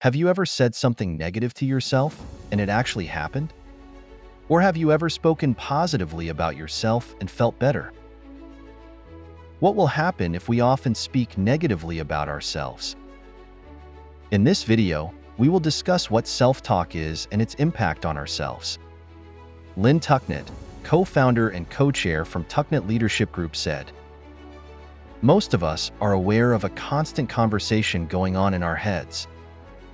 Have you ever said something negative to yourself and it actually happened? Or have you ever spoken positively about yourself and felt better? What will happen if we often speak negatively about ourselves? In this video, we will discuss what self-talk is and its impact on ourselves. Lynn Tucknett, co-founder and co-chair from Tucknett Leadership Group, said, "Most of us are aware of a constant conversation going on in our heads.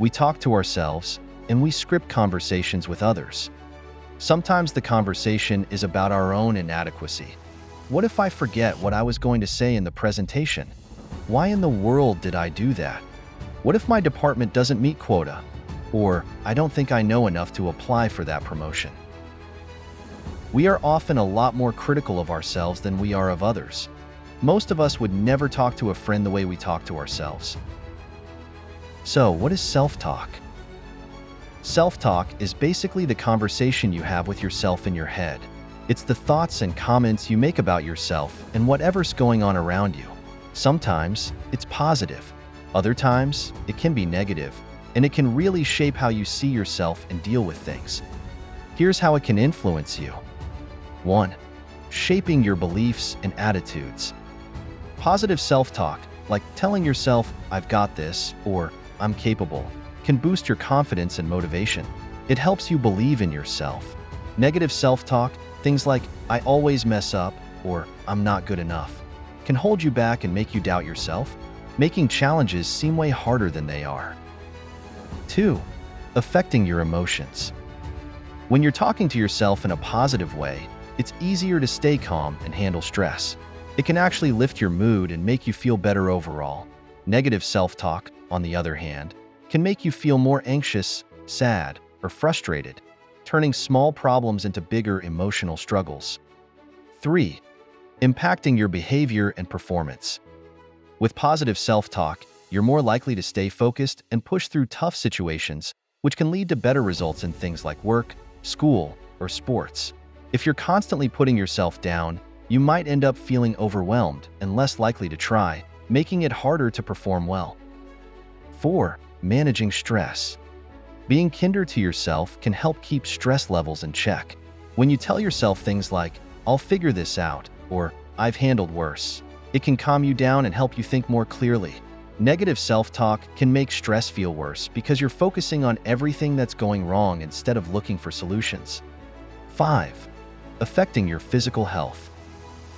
We talk to ourselves, and we script conversations with others. Sometimes the conversation is about our own inadequacy. What if I forget what I was going to say in the presentation? Why in the world did I do that? What if my department doesn't meet quota? Or I don't think I know enough to apply for that promotion." We are often a lot more critical of ourselves than we are of others. Most of us would never talk to a friend the way we talk to ourselves. So, what is self-talk? Self-talk is basically the conversation you have with yourself in your head. It's the thoughts and comments you make about yourself and whatever's going on around you. Sometimes it's positive. Other times it can be negative, and it can really shape how you see yourself and deal with things. Here's how it can influence you. 1. Shaping your beliefs and attitudes. Positive self-talk, like telling yourself, "I've got this," or "I'm capable," can boost your confidence and motivation. It helps you believe in yourself. Negative self-talk, things like "I always mess up" or "I'm not good enough," can hold you back and make you doubt yourself, making challenges seem way harder than they are. 2. Affecting your emotions. When you're talking to yourself in a positive way, it's easier to stay calm and handle stress. It can actually lift your mood and make you feel better overall. Negative self-talk, on the other hand, can make you feel more anxious, sad, or frustrated, turning small problems into bigger emotional struggles. 3. Impacting your behavior and performance. With positive self-talk, you're more likely to stay focused and push through tough situations, which can lead to better results in things like work, school, or sports. If you're constantly putting yourself down, you might end up feeling overwhelmed and less likely to try, making it harder to perform well. 4. Managing stress. Being kinder to yourself can help keep stress levels in check. When you tell yourself things like, "I'll figure this out," or "I've handled worse," it can calm you down and help you think more clearly. Negative self-talk can make stress feel worse because you're focusing on everything that's going wrong instead of looking for solutions. 5. Affecting your physical health.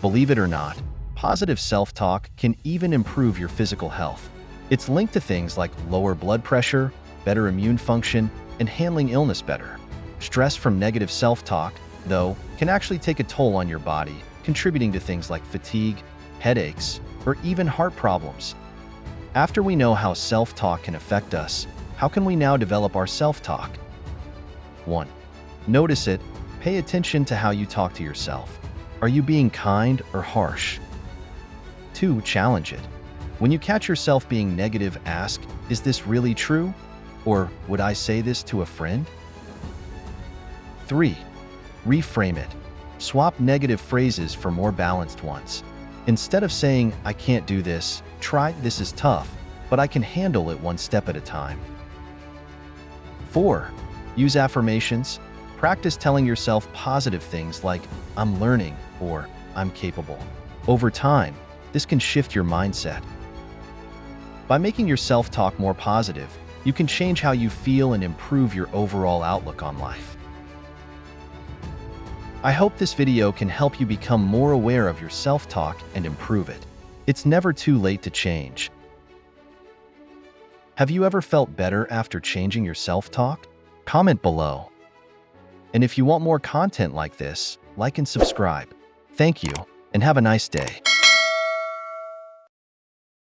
Believe it or not, positive self-talk can even improve your physical health. It's linked to things like lower blood pressure, better immune function, and handling illness better. Stress from negative self-talk, though, can actually take a toll on your body, contributing to things like fatigue, headaches, or even heart problems. After we know how self-talk can affect us, how can we now develop our self-talk? 1. Notice it. Pay attention to how you talk to yourself. Are you being kind or harsh? 2. Challenge it. When you catch yourself being negative, ask, "Is this really true?" Or "Would I say this to a friend?" 3. Reframe it. Swap negative phrases for more balanced ones. Instead of saying, "I can't do this," try, "This is tough, but I can handle it one step at a time." 4. Use affirmations. Practice telling yourself positive things like, "I'm learning," or "I'm capable." Over time, this can shift your mindset. By making your self-talk more positive, you can change how you feel and improve your overall outlook on life. I hope this video can help you become more aware of your self-talk and improve it. It's never too late to change. Have you ever felt better after changing your self-talk? Comment below. And if you want more content like this, like and subscribe. Thank you, and have a nice day.